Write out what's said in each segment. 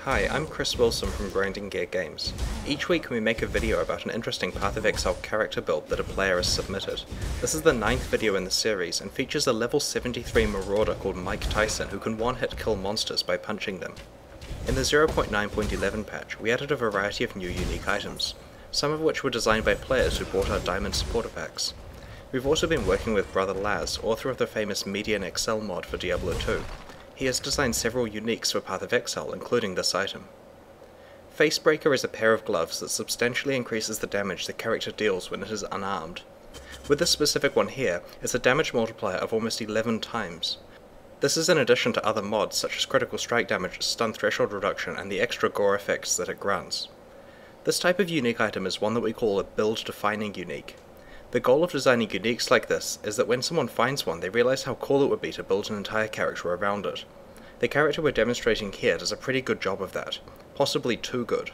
Hi, I'm Chris Wilson from Grinding Gear Games. Each week we make a video about an interesting Path of Exile character build that a player has submitted. This is the 9th video in the series and features a level 73 marauder called Mike Tyson who can one-hit kill monsters by punching them. In the 0.9.11 patch, we added a variety of new unique items, some of which were designed by players who bought our Diamond supporter packs. We've also been working with Brother Laz, author of the famous Median Exile mod for Diablo 2. He has designed several uniques for Path of Exile, including this item. Facebreaker is a pair of gloves that substantially increases the damage the character deals when it is unarmed. With this specific one here, it's a damage multiplier of almost 11 times. This is in addition to other mods such as critical strike damage, stun threshold reduction, and the extra gore effects that it grants. This type of unique item is one that we call a build-defining unique. The goal of designing uniques like this is that when someone finds one, they realize how cool it would be to build an entire character around it. The character we're demonstrating here does a pretty good job of that, possibly too good.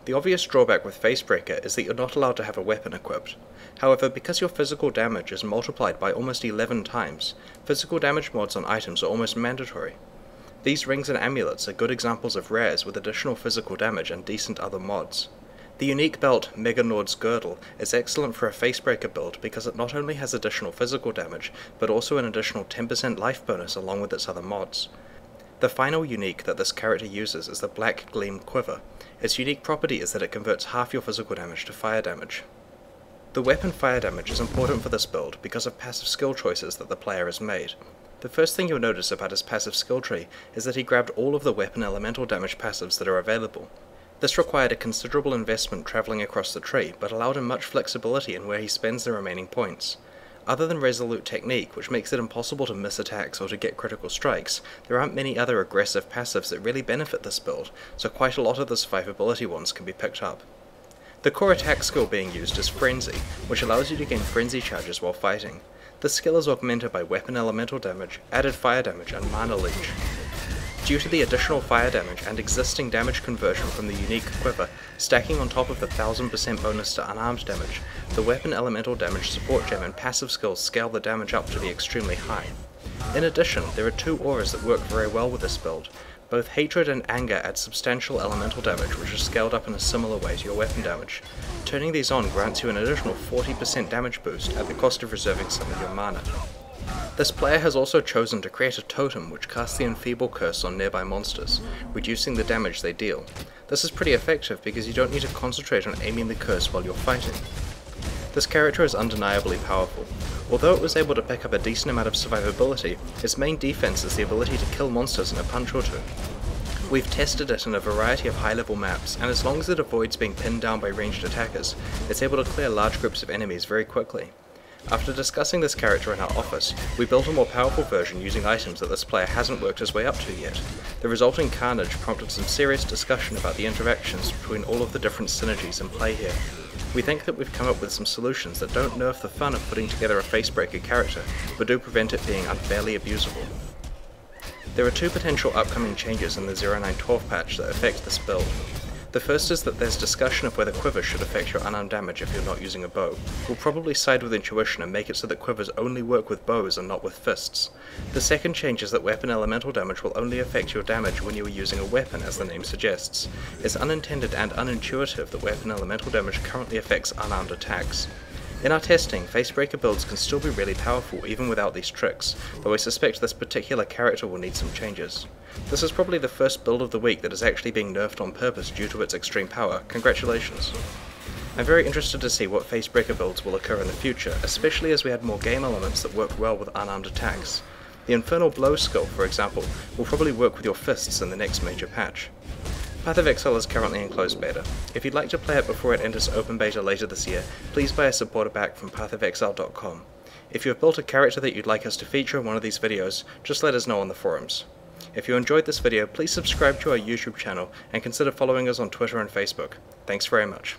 The obvious drawback with Facebreaker is that you're not allowed to have a weapon equipped. However, because your physical damage is multiplied by almost 11 times, physical damage mods on items are almost mandatory. These rings and amulets are good examples of rares with additional physical damage and decent other mods. The unique belt Mega Nord's Girdle is excellent for a Facebreaker build because it not only has additional physical damage, but also an additional 10% life bonus along with its other mods. The final unique that this character uses is the Black Gleam Quiver. Its unique property is that it converts half your physical damage to fire damage. The weapon fire damage is important for this build because of passive skill choices that the player has made. The first thing you'll notice about his passive skill tree is that he grabbed all of the weapon elemental damage passives that are available. This required a considerable investment travelling across the tree, but allowed him much flexibility in where he spends the remaining points. Other than Resolute Technique, which makes it impossible to miss attacks or to get critical strikes, there aren't many other aggressive passives that really benefit this build, so quite a lot of the survivability ones can be picked up. The core attack skill being used is Frenzy, which allows you to gain frenzy charges while fighting. This skill is augmented by weapon elemental damage, added fire damage, and mana leech. Due to the additional fire damage and existing damage conversion from the unique quiver, stacking on top of the 1000% bonus to unarmed damage, the weapon elemental damage support gem and passive skills scale the damage up to be extremely high. In addition, there are two auras that work very well with this build. Both Hatred and Anger add substantial elemental damage which is scaled up in a similar way to your weapon damage. Turning these on grants you an additional 40% damage boost at the cost of reserving some of your mana. This player has also chosen to create a totem which casts the Enfeeble Curse on nearby monsters, reducing the damage they deal. This is pretty effective because you don't need to concentrate on aiming the curse while you're fighting. This character is undeniably powerful. Although it was able to pick up a decent amount of survivability, its main defense is the ability to kill monsters in a punch or two. We've tested it in a variety of high-level maps, and as long as it avoids being pinned down by ranged attackers, it's able to clear large groups of enemies very quickly. After discussing this character in our office, we built a more powerful version using items that this player hasn't worked his way up to yet. The resulting carnage prompted some serious discussion about the interactions between all of the different synergies in play here. We think that we've come up with some solutions that don't nerf the fun of putting together a Facebreaker character, but do prevent it being unfairly abusable. There are two potential upcoming changes in the 0912 patch that affect this build. The first is that there's discussion of whether quivers should affect your unarmed damage if you're not using a bow. We'll probably side with intuition and make it so that quivers only work with bows and not with fists. The second change is that weapon elemental damage will only affect your damage when you are using a weapon, as the name suggests. It's unintended and unintuitive that weapon elemental damage currently affects unarmed attacks. In our testing, Facebreaker builds can still be really powerful even without these tricks, though I suspect this particular character will need some changes. This is probably the first build of the week that is actually being nerfed on purpose due to its extreme power. Congratulations! I'm very interested to see what Facebreaker builds will occur in the future, especially as we add more game elements that work well with unarmed attacks. The Infernal Blow skill, for example, will probably work with your fists in the next major patch. Path of Exile is currently in closed beta. If you'd like to play it before it enters open beta later this year, please buy a supporter pack from pathofexile.com. If you have built a character that you'd like us to feature in one of these videos, just let us know on the forums. If you enjoyed this video, please subscribe to our YouTube channel and consider following us on Twitter and Facebook. Thanks very much.